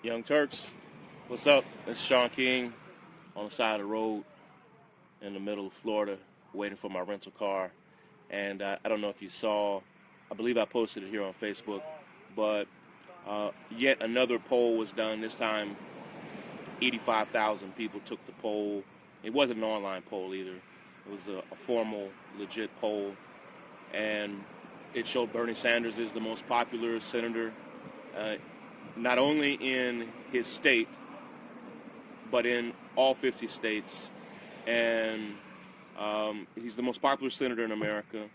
Young Turks, what's up? It's Sean King on the side of the road in the middle of Florida, waiting for my rental car. And I don't know if you saw, I believe I posted it here on Facebook, but yet another poll was done. This time, 85,000 people took the poll. It wasn't an online poll either. It was a formal, legit poll. And it showed Bernie Sanders is the most popular senator, not only in his state, but in all 50 states. And he's the most popular senator in America.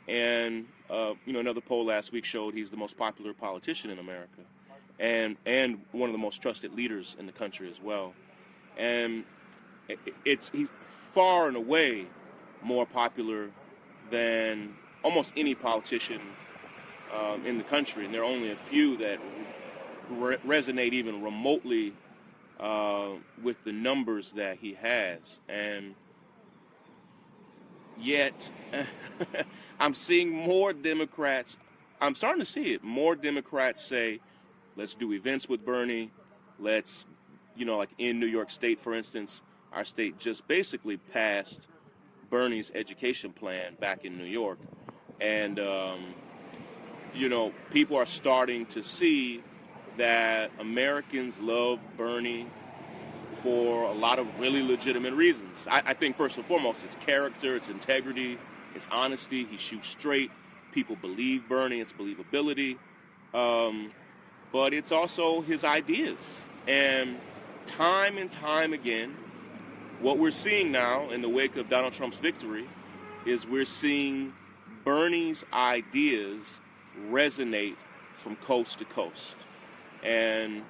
And, another poll last week showed he's the most popular politician in America and one of the most trusted leaders in the country as well. And he's far and away more popular than almost any politician in the country. And there are only a few that resonate even remotely with the numbers that he has. And yet, I'm seeing more Democrats, I'm starting to see it, more Democrats say, let's do events with Bernie. Let's, like in New York State, for instance, our state just basically passed Bernie's education plan back in New York. And, people are starting to see that Americans love Bernie for a lot of really legitimate reasons. I think first and foremost, it's character, it's integrity, it's honesty. He shoots straight. People believe Bernie, it's believability. But it's also his ideas. And time again, what we're seeing now in the wake of Donald Trump's victory is we're seeing Bernie's ideas resonate from coast to coast. And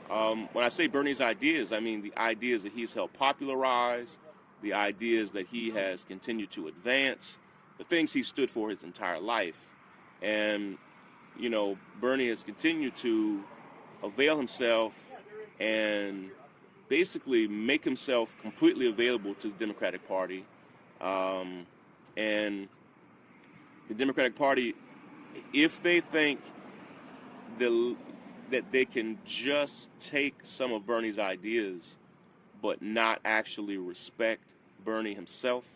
when I say Bernie's ideas, I mean the ideas that he's helped popularize, the ideas that he has continued to advance, the things he stood for his entire life. And, Bernie has continued to avail himself and basically make himself completely available to the Democratic Party. And the Democratic Party, if they think that they can just take some of Bernie's ideas but not actually respect Bernie himself,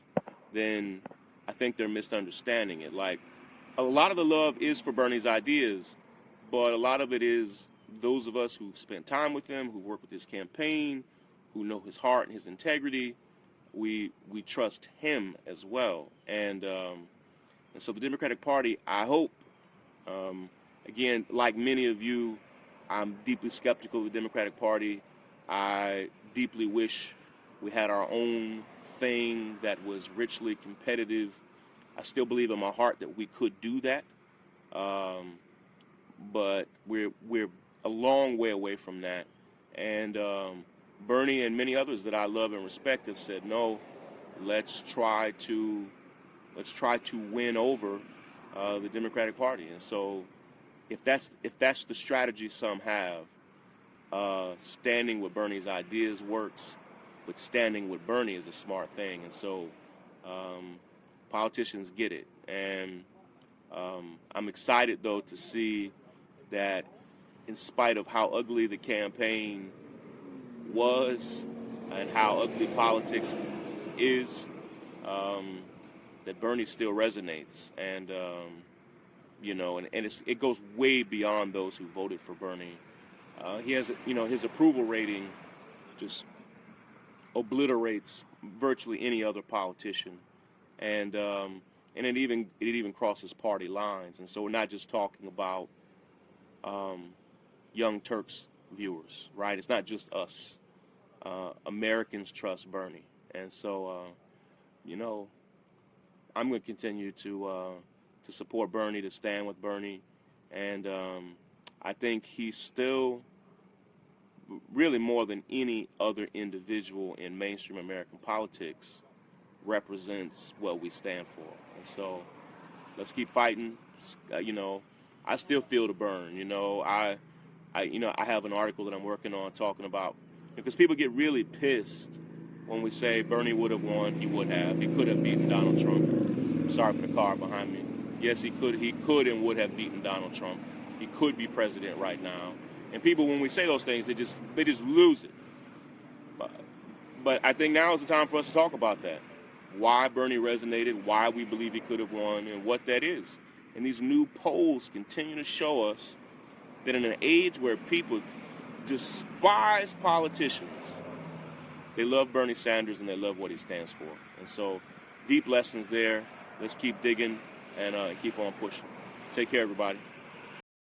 then I think they're misunderstanding it. Like, a lot of the love is for Bernie's ideas, but a lot of it is those of us who've spent time with him, who work with his campaign, who know his heart and his integrity, we trust him as well. And so the Democratic Party, I hope, again, like many of you, I'm deeply skeptical of the Democratic Party. I deeply wish we had our own thing that was richly competitive. I still believe in my heart that we could do that, but we're a long way away from that. And Bernie and many others that I love and respect have said, no, let's try to win over the Democratic Party. And so, if that's the strategy some have, standing with Bernie's ideas works, but standing with Bernie is a smart thing. And so politicians get it. And I'm excited, though, to see that in spite of how ugly the campaign was and how ugly politics is, that Bernie still resonates. And it goes way beyond those who voted for Bernie. He has, his approval rating just obliterates virtually any other politician, and it even crosses party lines. And so we're not just talking about Young Turks viewers, right? It's not just us. Americans trust Bernie, and so I'm going to continue to support Bernie, to stand with Bernie. And I think he's still, really more than any other individual in mainstream American politics, represents what we stand for. And so let's keep fighting. I still feel the burn. I have an article that I'm working on talking about, because people get really pissed when we say Bernie would have won. He would have. He could have beaten Donald Trump. Sorry for the car behind me. Yes, he could and would have beaten Donald Trump. He could be president right now. And people, when we say those things, they just lose it. But I think now is the time for us to talk about that. Why Bernie resonated, why we believe he could have won, and what that is. And these new polls continue to show us that in an age where people despise politicians, they love Bernie Sanders and they love what he stands for. And so, deep lessons there. Let's keep digging and keep on pushing. Take care, everybody.